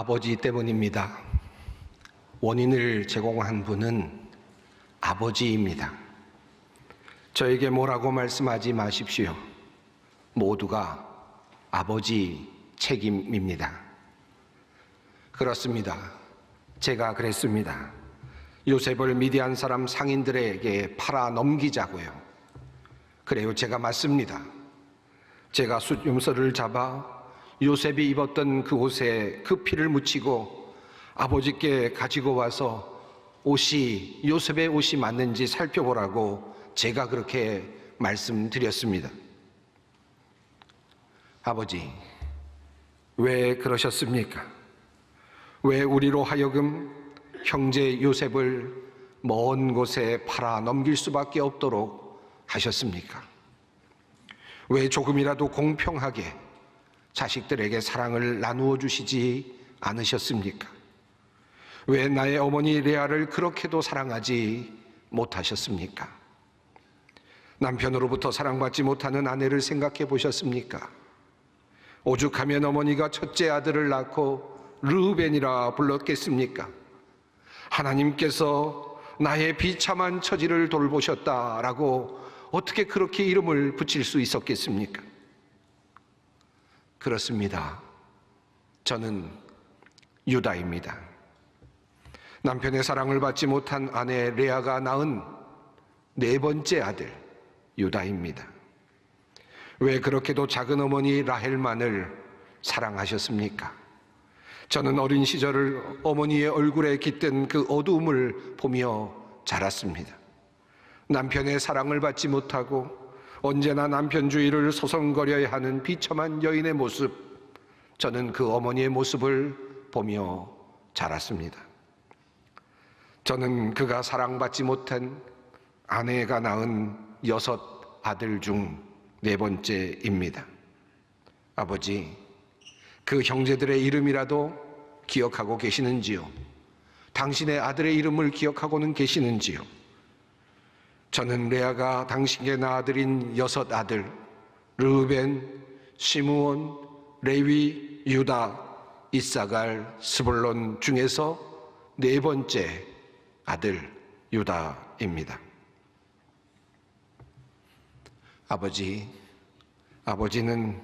아버지 때문입니다. 원인을 제공한 분은 아버지입니다. 저에게 뭐라고 말씀하지 마십시오. 모두가 아버지 책임입니다. 그렇습니다. 제가 그랬습니다. 요셉을 미디안 사람 상인들에게 팔아 넘기자고요. 그래요, 제가 맞습니다. 제가 숫염소를 잡아 요셉이 입었던 그 옷에 그 피를 묻히고 아버지께 가지고 와서 옷이 요셉의 옷이 맞는지 살펴보라고 제가 그렇게 말씀드렸습니다. 아버지, 왜 그러셨습니까? 왜 우리로 하여금 형제 요셉을 먼 곳에 팔아 넘길 수밖에 없도록 하셨습니까? 왜 조금이라도 공평하게 자식들에게 사랑을 나누어 주시지 않으셨습니까? 왜 나의 어머니 레아를 그렇게도 사랑하지 못하셨습니까? 남편으로부터 사랑받지 못하는 아내를 생각해 보셨습니까? 오죽하면 어머니가 첫째 아들을 낳고 르우벤이라 불렀겠습니까? 하나님께서 나의 비참한 처지를 돌보셨다라고 어떻게 그렇게 이름을 붙일 수 있었겠습니까? 그렇습니다. 저는 유다입니다. 남편의 사랑을 받지 못한 아내 레아가 낳은 네 번째 아들 유다입니다. 왜 그렇게도 작은 어머니 라헬만을 사랑하셨습니까? 저는 어린 시절을 어머니의 얼굴에 깃든 그 어두움을 보며 자랐습니다. 남편의 사랑을 받지 못하고 언제나 남편주의를 소송거려야 하는 비참한 여인의 모습, 저는 그 어머니의 모습을 보며 자랐습니다. 저는 그가 사랑받지 못한 아내가 낳은 6 아들 중 4번째입니다. 아버지, 그 형제들의 이름이라도 기억하고 계시는지요? 당신의 아들의 이름을 기억하고는 계시는지요? 저는 레아가 당신께 낳아드린 6 아들 르우벤, 시므온, 레위, 유다, 이사갈, 스불론 중에서 4번째 아들 유다입니다. 아버지는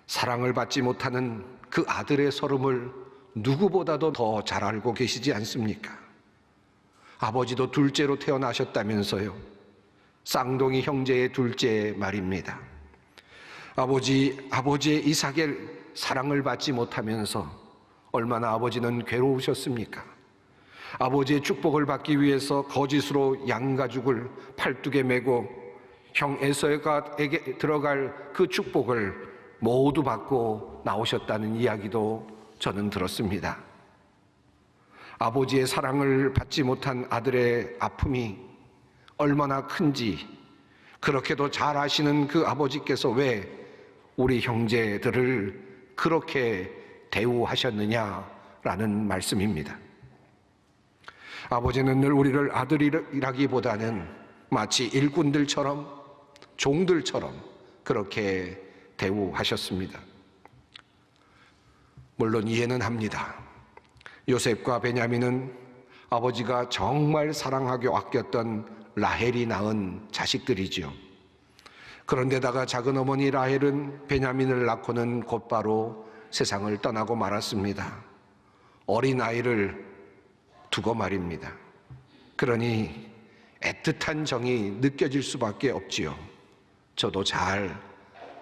사랑을 받지 못하는 그 아들의 서름을 누구보다도 더 잘 알고 계시지 않습니까? 아버지도 둘째로 태어나셨다면서요. 쌍둥이 형제의 둘째 말입니다. 아버지의 이삭의 사랑을 받지 못하면서 얼마나 아버지는 괴로우셨습니까? 아버지의 축복을 받기 위해서 거짓으로 양가죽을 팔뚝에 메고 형 에서에게 들어갈 그 축복을 모두 받고 나오셨다는 이야기도 저는 들었습니다. 아버지의 사랑을 받지 못한 아들의 아픔이 얼마나 큰지 그렇게도 잘 아시는 그 아버지께서 왜 우리 형제들을 그렇게 대우하셨느냐라는 말씀입니다. 아버지는 늘 우리를 아들이라기보다는 마치 일꾼들처럼 종들처럼 그렇게 대우하셨습니다. 물론 이해는 합니다. 요셉과 베냐민은 아버지가 정말 사랑하고 아꼈던 라헬이 낳은 자식들이지요. 그런데다가 작은 어머니 라헬은 베냐민을 낳고는 곧바로 세상을 떠나고 말았습니다. 어린아이를 두고 말입니다. 그러니 애틋한 정이 느껴질 수밖에 없지요. 저도 잘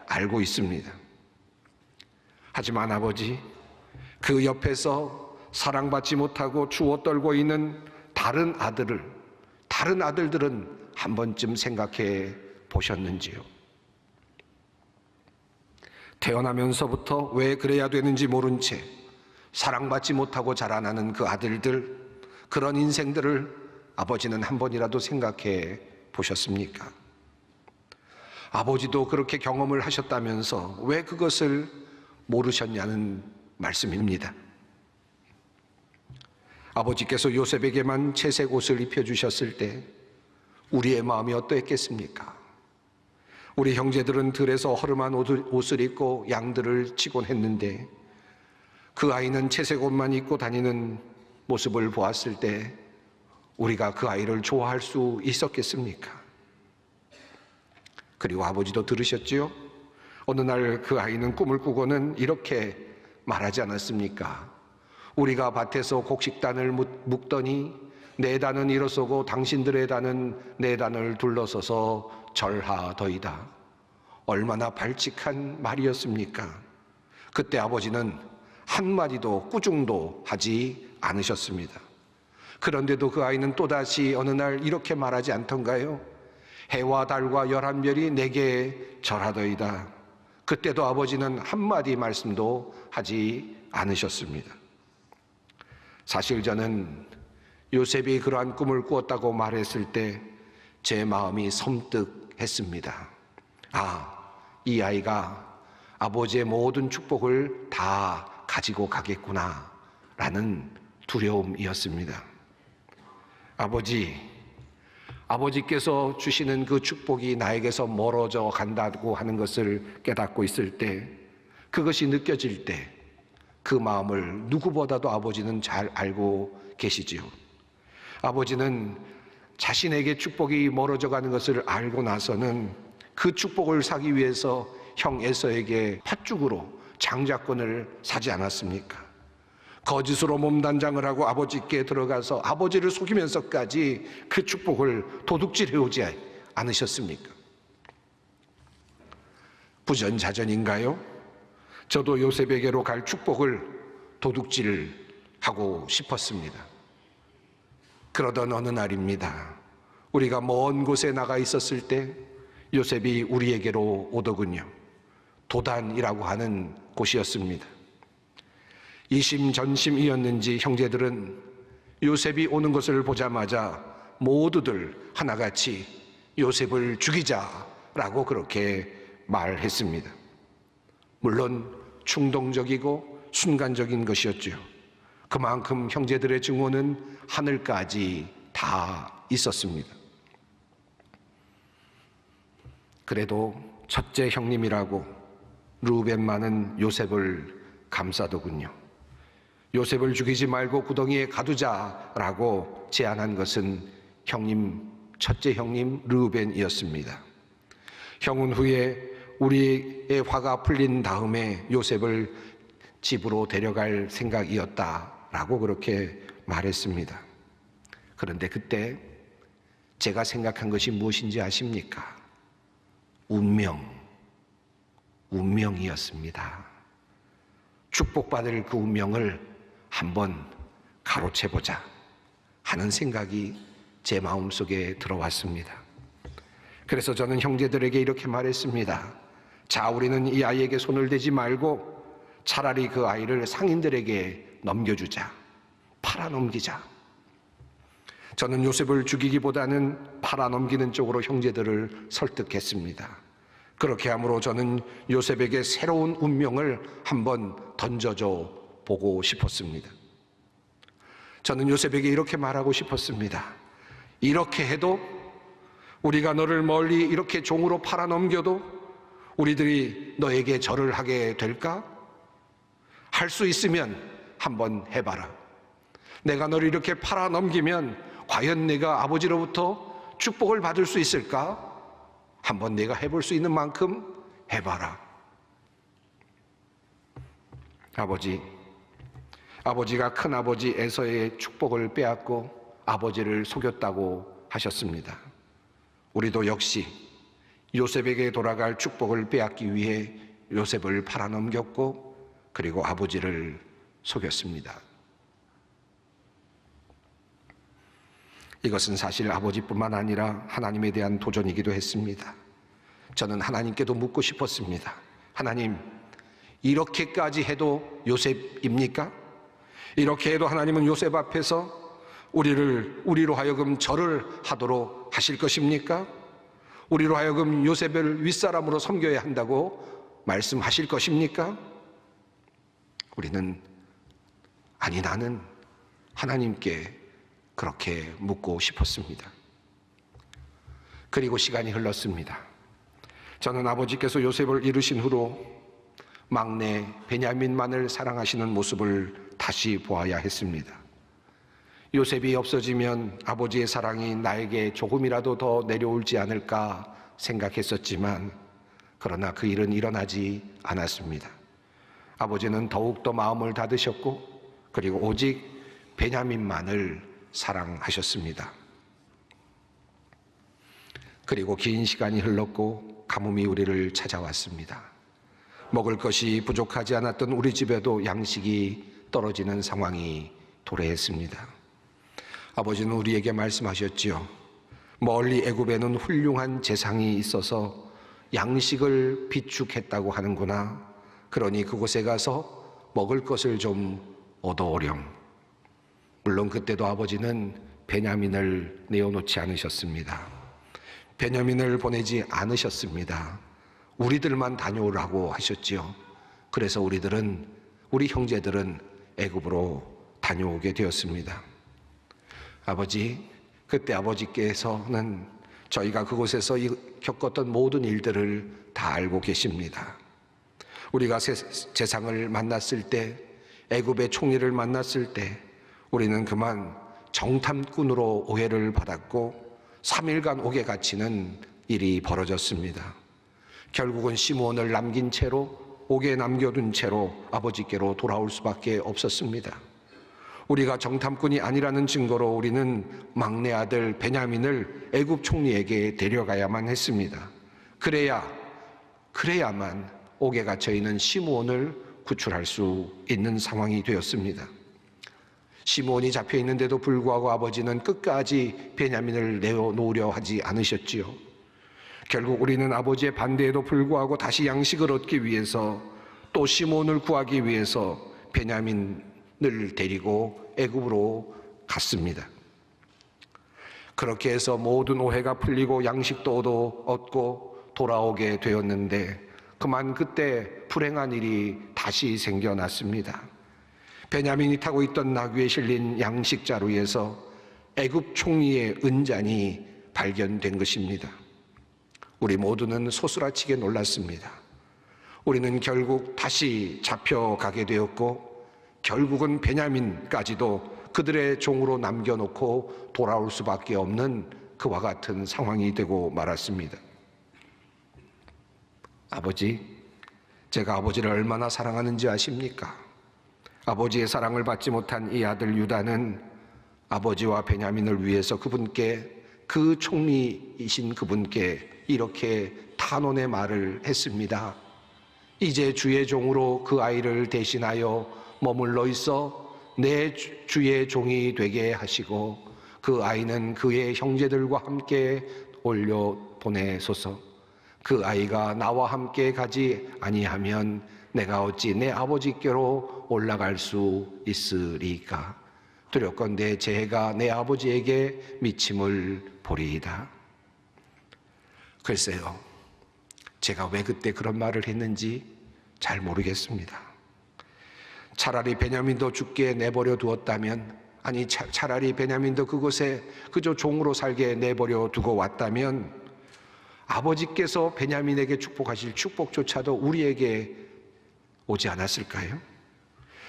알고 있습니다. 하지만 아버지, 그 옆에서 사랑받지 못하고 주워 떨고 있는 다른 아들들은 한 번쯤 생각해 보셨는지요? 태어나면서부터 왜 그래야 되는지 모른 채 사랑받지 못하고 자라나는 그 아들들, 그런 인생들을 아버지는 한 번이라도 생각해 보셨습니까? 아버지도 그렇게 경험을 하셨다면서 왜 그것을 모르셨냐는 말씀입니다. 아버지께서 요셉에게만 채색 옷을 입혀주셨을 때 우리의 마음이 어떠했겠습니까? 우리 형제들은 들에서 허름한 옷을 입고 양들을 치곤 했는데 그 아이는 채색 옷만 입고 다니는 모습을 보았을 때 우리가 그 아이를 좋아할 수 있었겠습니까? 그리고 아버지도 들으셨지요? 어느 날 그 아이는 꿈을 꾸고는 이렇게 말하지 않았습니까? 우리가 밭에서 곡식단을 묶더니 내 단은 일어서고 당신들의 단은 내 단을 둘러서서 절하더이다. 얼마나 발칙한 말이었습니까? 그때 아버지는 한마디도 꾸중도 하지 않으셨습니다. 그런데도 그 아이는 또다시 어느 날 이렇게 말하지 않던가요? 해와 달과 11별이 내게 절하더이다. 그때도 아버지는 한마디 말씀도 하지 않으셨습니다. 사실 저는 요셉이 그러한 꿈을 꾸었다고 말했을 때 제 마음이 섬뜩했습니다. 이 아이가 아버지의 모든 축복을 다 가지고 가겠구나 라는 두려움이었습니다. 아버지께서 주시는 그 축복이 나에게서 멀어져 간다고 하는 것을 깨닫고 있을 때, 그것이 느껴질 때 그 마음을 누구보다도 아버지는 잘 알고 계시지요. 아버지는 자신에게 축복이 멀어져 가는 것을 알고 나서는 그 축복을 사기 위해서 형 에서에게 팥죽으로 장자권을 사지 않았습니까? 거짓으로 몸단장을 하고 아버지께 들어가서 아버지를 속이면서까지 그 축복을 도둑질해오지 않으셨습니까? 부전자전인가요? 저도 요셉에게로 갈 축복을 도둑질하고 싶었습니다. 그러던 어느 날입니다. 우리가 먼 곳에 나가 있었을 때 요셉이 우리에게로 오더군요. 도단이라고 하는 곳이었습니다. 이심전심이었는지 형제들은 요셉이 오는 것을 보자마자 모두들 하나같이 요셉을 죽이자라고 그렇게 말했습니다. 물론 충동적이고 순간적인 것이었죠. 그만큼 형제들의 증오는 하늘까지 다 있었습니다. 그래도 첫째 형님이라고 르우벤만은 요셉을 감싸더군요. 요셉을 죽이지 말고 구덩이에 가두자라고 제안한 것은 첫째 형님 르우벤이었습니다. 형은 후에 우리의 화가 풀린 다음에 요셉을 집으로 데려갈 생각이었다라고 그렇게 말했습니다. 그런데 그때 제가 생각한 것이 무엇인지 아십니까? 운명이었습니다. 축복받을 그 운명을 한번 가로채보자 하는 생각이 제 마음속에 들어왔습니다. 그래서 저는 형제들에게 이렇게 말했습니다. 자, 우리는 이 아이에게 손을 대지 말고 차라리 그 아이를 상인들에게 넘겨주자. 팔아넘기자. 저는 요셉을 죽이기보다는 팔아넘기는 쪽으로 형제들을 설득했습니다. 그렇게 함으로 저는 요셉에게 새로운 운명을 한번 던져줘 보고 싶었습니다. 저는 요셉에게 이렇게 말하고 싶었습니다. 이렇게 해도, 우리가 너를 멀리 이렇게 종으로 팔아넘겨도 우리들이 너에게 절을 하게 될까? 할 수 있으면 한번 해봐라. 내가 너를 이렇게 팔아넘기면 과연 내가 아버지로부터 축복을 받을 수 있을까? 한번 내가 해볼 수 있는 만큼 해봐라. 아버지가 큰아버지 에서의 축복을 빼앗고 아버지를 속였다고 하셨습니다. 우리도 역시 요셉에게 돌아갈 축복을 빼앗기 위해 요셉을 팔아넘겼고 그리고 아버지를 속였습니다. 이것은 사실 아버지뿐만 아니라 하나님에 대한 도전이기도 했습니다. 저는 하나님께도 묻고 싶었습니다. 하나님, 이렇게까지 해도 요셉입니까? 이렇게 해도 하나님은 요셉 앞에서 우리로 하여금 절을 하도록 하실 것입니까? 우리로 하여금 요셉을 윗사람으로 섬겨야 한다고 말씀하실 것입니까? 우리는 나는 하나님께 그렇게 묻고 싶었습니다. 그리고 시간이 흘렀습니다. 저는 아버지께서 요셉을 잃으신 후로 막내 베냐민만을 사랑하시는 모습을 다시 보아야 했습니다. 요셉이 없어지면 아버지의 사랑이 나에게 조금이라도 더 내려올지 않을까 생각했었지만 그러나 그 일은 일어나지 않았습니다. 아버지는 더욱더 마음을 닫으셨고 그리고 오직 베냐민만을 사랑하셨습니다. 그리고 긴 시간이 흘렀고 가뭄이 우리를 찾아왔습니다. 먹을 것이 부족하지 않았던 우리 집에도 양식이 떨어지는 상황이 도래했습니다. 아버지는 우리에게 말씀하셨지요. 멀리 애굽에는 훌륭한 재상이 있어서 양식을 비축했다고 하는구나. 그러니 그곳에 가서 먹을 것을 좀 얻어오렴. 물론 그때도 아버지는 베냐민을 내어놓지 않으셨습니다. 베냐민을 보내지 않으셨습니다. 우리들만 다녀오라고 하셨지요. 그래서 우리 형제들은 애굽으로 다녀오게 되었습니다. 아버지, 그때 아버지께서는 저희가 그곳에서 겪었던 모든 일들을 다 알고 계십니다. 우리가 재상을 만났을 때, 애굽의 총리를 만났을 때 우리는 그만 정탐꾼으로 오해를 받았고 3일간 옥에 갇히는 일이 벌어졌습니다. 결국은 시므온을 남긴 채로 옥에 남겨둔 채로 아버지께로 돌아올 수밖에 없었습니다. 우리가 정탐꾼이 아니라는 증거로 우리는 막내 아들 베냐민을 애굽 총리에게 데려가야만 했습니다. 그래야만 옥에 갇혀 있는 시므온을 구출할 수 있는 상황이 되었습니다. 시므온이 잡혀 있는데도 불구하고 아버지는 끝까지 베냐민을 내어놓으려 하지 않으셨지요. 결국 우리는 아버지의 반대에도 불구하고 다시 양식을 얻기 위해서 또 시므온을 구하기 위해서 베냐민을 데리고 애굽으로 갔습니다. 그렇게 해서 모든 오해가 풀리고 양식도 얻고 돌아오게 되었는데 그만 그때 불행한 일이 다시 생겨났습니다. 베냐민이 타고 있던 나귀에 실린 양식 자루에서 애굽 총리의 은잔이 발견된 것입니다. 우리 모두는 소스라치게 놀랐습니다. 우리는 결국 다시 잡혀가게 되었고 결국은 베냐민까지도 그들의 종으로 남겨놓고 돌아올 수밖에 없는 그와 같은 상황이 되고 말았습니다. 아버지, 제가 아버지를 얼마나 사랑하는지 아십니까? 아버지의 사랑을 받지 못한 이 아들 유다는 아버지와 베냐민을 위해서 그 총리이신 그분께 이렇게 탄원의 말을 했습니다. 이제 주의 종으로 그 아이를 대신하여 머물러 있어 내 주의 종이 되게 하시고 그 아이는 그의 형제들과 함께 올려 보내소서. 그 아이가 나와 함께 가지 아니하면 내가 어찌 내 아버지께로 올라갈 수 있으리까? 두렵건대 제가 내 아버지에게 미침을 보리이다. 글쎄요, 제가 왜 그때 그런 말을 했는지 잘 모르겠습니다. 차라리 베냐민도 죽게 내버려 두었다면, 아니 차라리 베냐민도 그곳에 그저 종으로 살게 내버려 두고 왔다면 아버지께서 베냐민에게 축복하실 축복조차도 우리에게 오지 않았을까요?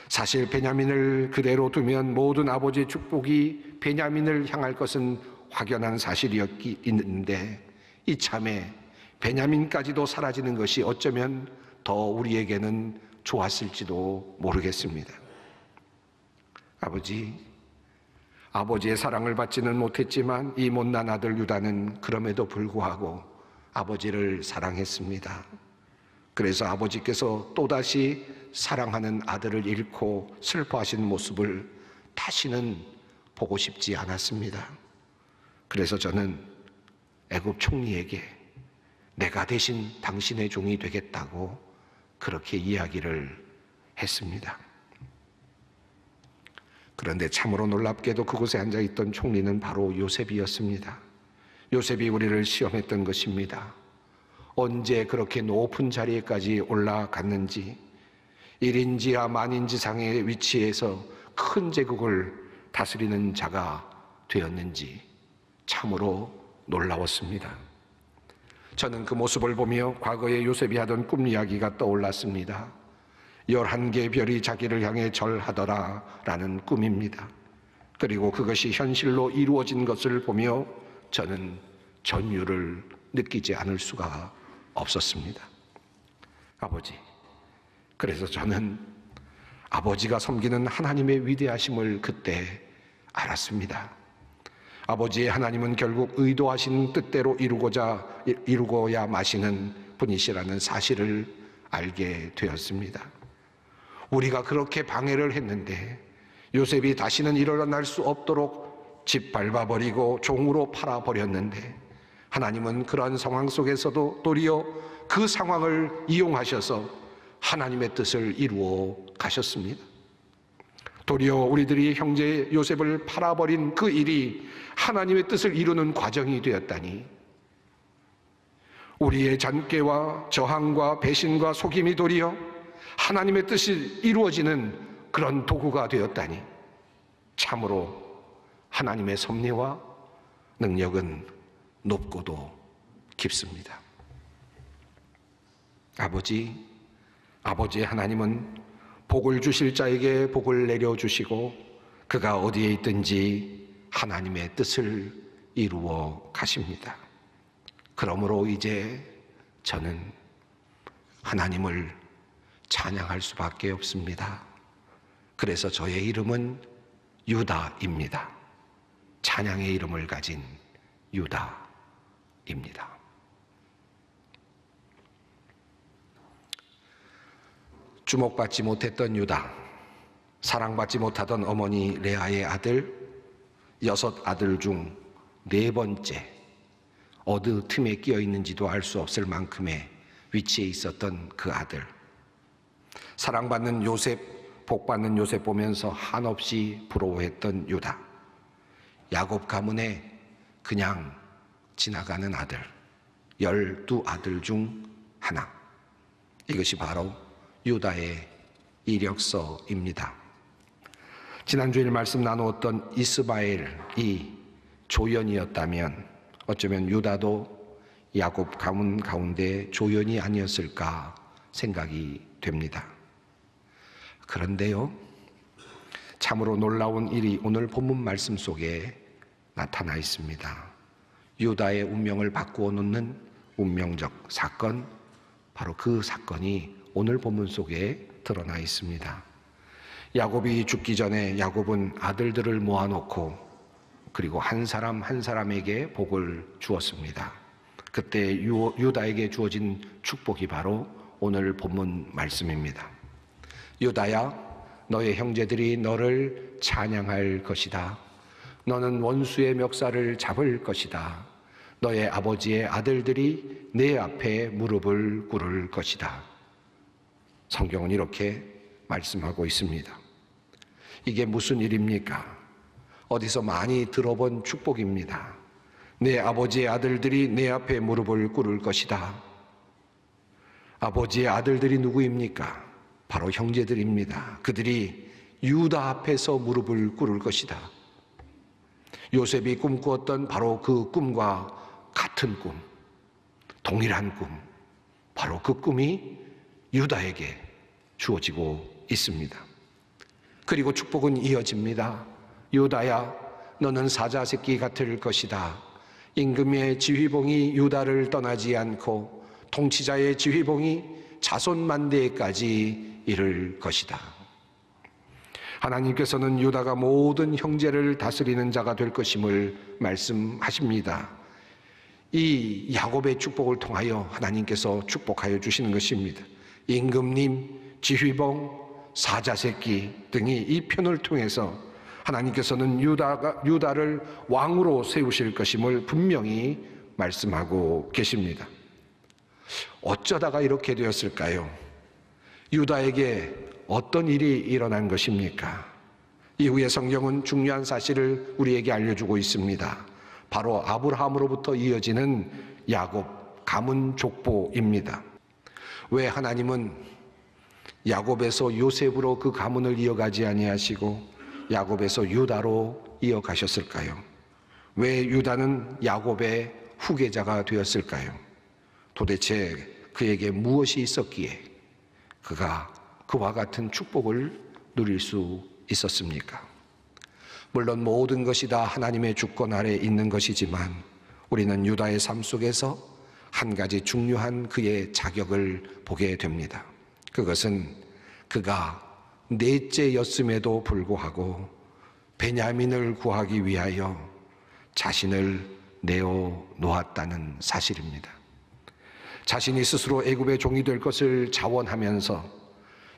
사실 베냐민을 그대로 두면 모든 아버지의 축복이 베냐민을 향할 것은 확연한 사실이었는데 이참에 베냐민까지도 사라지는 것이 어쩌면 더 우리에게는 좋았을지도 모르겠습니다. 아버지의 사랑을 받지는 못했지만 이 못난 아들 유다는 그럼에도 불구하고 아버지를 사랑했습니다. 그래서 아버지께서 또다시 사랑하는 아들을 잃고 슬퍼하시는 모습을 다시는 보고 싶지 않았습니다. 그래서 저는 애굽 총리에게 내가 대신 당신의 종이 되겠다고 그렇게 이야기를 했습니다. 그런데 참으로 놀랍게도 그곳에 앉아있던 총리는 바로 요셉이었습니다. 요셉이 우리를 시험했던 것입니다. 언제 그렇게 높은 자리에까지 올라갔는지, 1인지하 만인지상의 위치에서 큰 제국을 다스리는 자가 되었는지 참으로 놀라웠습니다. 저는 그 모습을 보며 과거에 요셉이 하던 꿈 이야기가 떠올랐습니다. 11개의 별이 자기를 향해 절하더라라는 꿈입니다. 그리고 그것이 현실로 이루어진 것을 보며 저는 전율을 느끼지 않을 수가 없었습니다. 아버지, 그래서 저는 아버지가 섬기는 하나님의 위대하심을 그때 알았습니다. 아버지의 하나님은 결국 의도하신 뜻대로 이루고야 마시는 분이시라는 사실을 알게 되었습니다. 우리가 그렇게 방해를 했는데 요셉이 다시는 일어날 수 없도록 짓밟아버리고 종으로 팔아버렸는데 하나님은 그러한 상황 속에서도 도리어 그 상황을 이용하셔서 하나님의 뜻을 이루어 가셨습니다. 도리어 우리들이 형제 요셉을 팔아버린 그 일이 하나님의 뜻을 이루는 과정이 되었다니, 우리의 잔꾀와 저항과 배신과 속임이 도리어 하나님의 뜻이 이루어지는 그런 도구가 되었다니, 참으로 하나님의 섭리와 능력은 높고도 깊습니다. 아버지의 하나님은 복을 주실 자에게 복을 내려주시고 그가 어디에 있든지 하나님의 뜻을 이루어 가십니다. 그러므로 이제 저는 하나님을 찬양할 수밖에 없습니다. 그래서 저의 이름은 유다입니다. 찬양의 이름을 가진 유다입니다. 주목받지 못했던 유다, 사랑받지 못하던 어머니 레아의 아들, 6 아들 중 4번째, 어느 틈에 끼어 있는지도 알 수 없을 만큼의 위치에 있었던 그 아들, 사랑받는 요셉, 복받는 요셉 보면서 한없이 부러워했던 유다, 야곱 가문에 그냥 지나가는 아들, 12아들 중 하나. 이것이 바로 유다의 이력서입니다. 지난주일 말씀 나누었던 이스마엘이 조연이었다면 어쩌면 유다도 야곱 가문 가운데 조연이 아니었을까 생각이 됩니다. 그런데요, 참으로 놀라운 일이 오늘 본문 말씀 속에 나타나 있습니다. 유다의 운명을 바꾸어 놓는 운명적 사건, 바로 그 사건이 오늘 본문 속에 드러나 있습니다. 야곱이 죽기 전에 야곱은 아들들을 모아놓고 그리고 한 사람 한 사람에게 복을 주었습니다. 그때 유다에게 주어진 축복이 바로 오늘 본문 말씀입니다. 유다야, 너의 형제들이 너를 찬양할 것이다. 너는 원수의 멱살을 잡을 것이다. 너의 아버지의 아들들이 내 앞에 무릎을 꿇을 것이다. 성경은 이렇게 말씀하고 있습니다. 이게 무슨 일입니까? 어디서 많이 들어본 축복입니다. 내 아버지의 아들들이 내 앞에 무릎을 꿇을 것이다. 아버지의 아들들이 누구입니까? 바로 형제들입니다. 그들이 유다 앞에서 무릎을 꿇을 것이다. 요셉이 꿈꾸었던 바로 그 꿈과 같은 꿈, 동일한 꿈, 바로 그 꿈이 유다에게 주어지고 있습니다. 그리고 축복은 이어집니다. 유다야, 너는 사자새끼 같을 것이다. 임금의 지휘봉이 유다를 떠나지 않고 통치자의 지휘봉이 자손 만대까지 이를 것이다. 하나님께서는 유다가 모든 형제를 다스리는 자가 될 것임을 말씀하십니다. 이 야곱의 축복을 통하여 하나님께서 축복하여 주시는 것입니다. 임금님, 지휘봉, 사자새끼 등이 이 편을 통해서 하나님께서는 유다를 왕으로 세우실 것임을 분명히 말씀하고 계십니다. 어쩌다가 이렇게 되었을까요? 유다에게 어떤 일이 일어난 것입니까? 이후에 성경은 중요한 사실을 우리에게 알려주고 있습니다. 바로 아브라함으로부터 이어지는 야곱 가문 족보입니다. 왜 하나님은 야곱에서 요셉으로 그 가문을 이어가지 아니하시고 야곱에서 유다로 이어가셨을까요? 왜 유다는 야곱의 후계자가 되었을까요? 도대체 그에게 무엇이 있었기에 그가 그와 같은 축복을 누릴 수 있었습니까? 물론 모든 것이 다 하나님의 주권 아래 있는 것이지만 우리는 유다의 삶 속에서 한 가지 중요한 그의 자격을 보게 됩니다. 그것은 그가 넷째였음에도 불구하고 베냐민을 구하기 위하여 자신을 내어놓았다는 사실입니다. 자신이 스스로 애굽의 종이 될 것을 자원하면서,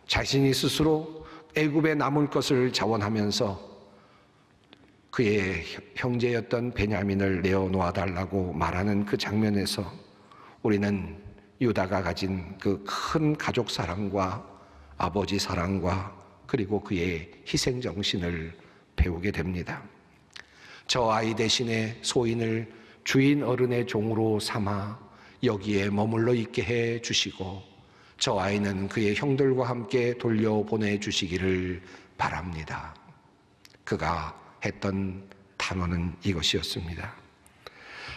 자신이 스스로 애굽에 남을 것을 자원하면서 그의 형제였던 베냐민을 내어놓아 달라고 말하는 그 장면에서 우리는 유다가 가진 그 큰 가족 사랑과 아버지 사랑과 그리고 그의 희생 정신을 배우게 됩니다. 저 아이 대신에 소인을 주인 어른의 종으로 삼아 여기에 머물러 있게 해 주시고 저 아이는 그의 형들과 함께 돌려보내 주시기를 바랍니다. 그가 했던 단어는 이것이었습니다.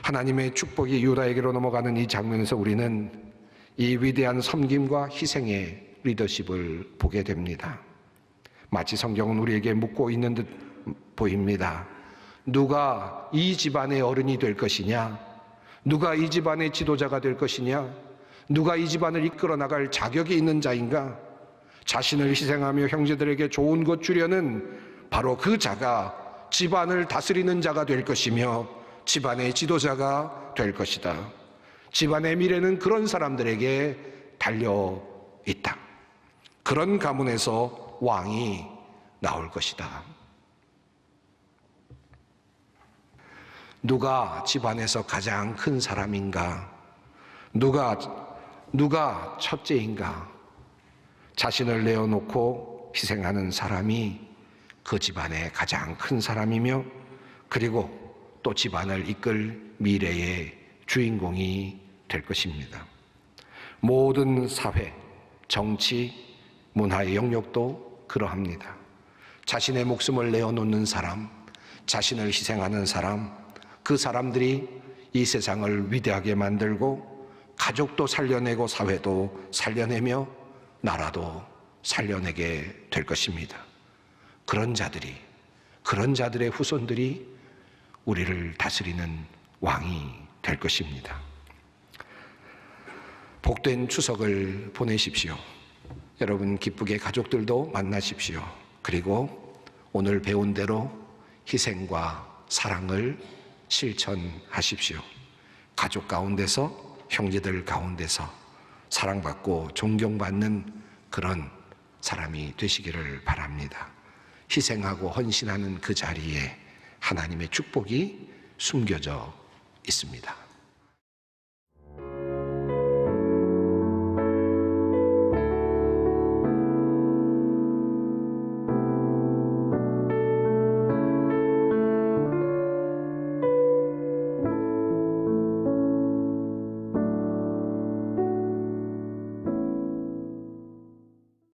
하나님의 축복이 유다에게로 넘어가는 이 장면에서 우리는 이 위대한 섬김과 희생의 리더십을 보게 됩니다. 마치 성경은 우리에게 묻고 있는 듯 보입니다. 누가 이 집안의 어른이 될 것이냐? 누가 이 집안의 지도자가 될 것이냐? 누가 이 집안을 이끌어 나갈 자격이 있는 자인가? 자신을 희생하며 형제들에게 좋은 것 주려는 바로 그 자가 집안을 다스리는 자가 될 것이며 집안의 지도자가 될 것이다. 집안의 미래는 그런 사람들에게 달려 있다. 그런 가문에서 왕이 나올 것이다. 누가 집안에서 가장 큰 사람인가? 누가 첫째인가? 자신을 내어놓고 희생하는 사람이 그 집안의 가장 큰 사람이며 그리고 또 집안을 이끌 미래의 주인공이 될 것입니다. 모든 사회, 정치, 문화의 영역도 그러합니다. 자신의 목숨을 내어놓는 사람, 자신을 희생하는 사람, 그 사람들이 이 세상을 위대하게 만들고 가족도 살려내고 사회도 살려내며 나라도 살려내게 될 것입니다. 그런 자들의 후손들이 우리를 다스리는 왕이 될 것입니다. 복된 추석을 보내십시오. 여러분 기쁘게 가족들도 만나십시오. 그리고 오늘 배운 대로 희생과 사랑을 실천하십시오. 가족 가운데서, 형제들 가운데서 사랑받고 존경받는 그런 사람이 되시기를 바랍니다. 희생하고 헌신하는 그 자리에 하나님의 축복이 숨겨져 있습니다.